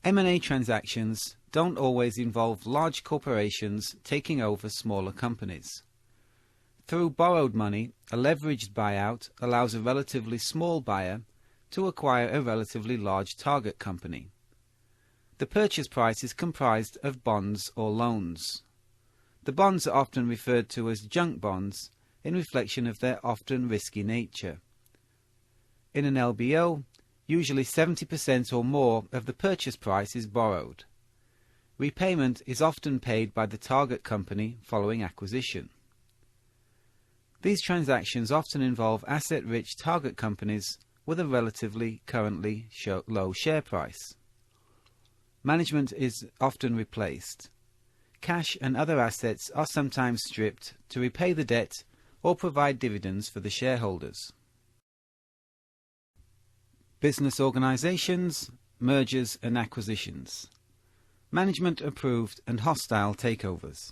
M&A transactions don't always involve large corporations taking over smaller companies. Through borrowed money, a leveraged buyout allows a relatively small buyer to acquire a relatively large target company. The purchase price is comprised of bonds or loans. The bonds are often referred to as junk bonds in reflection of their often risky nature. In an LBO, usually 70% or more of the purchase price is borrowed. Repayment is often paid by the target company following acquisition. These transactions often involve asset-rich target companies with a relatively currently low share price. Management is often replaced. Cash and other assets are sometimes stripped to repay the debt or provide dividends for the shareholders. Business organizations, mergers and acquisitions. Management approved and hostile takeovers.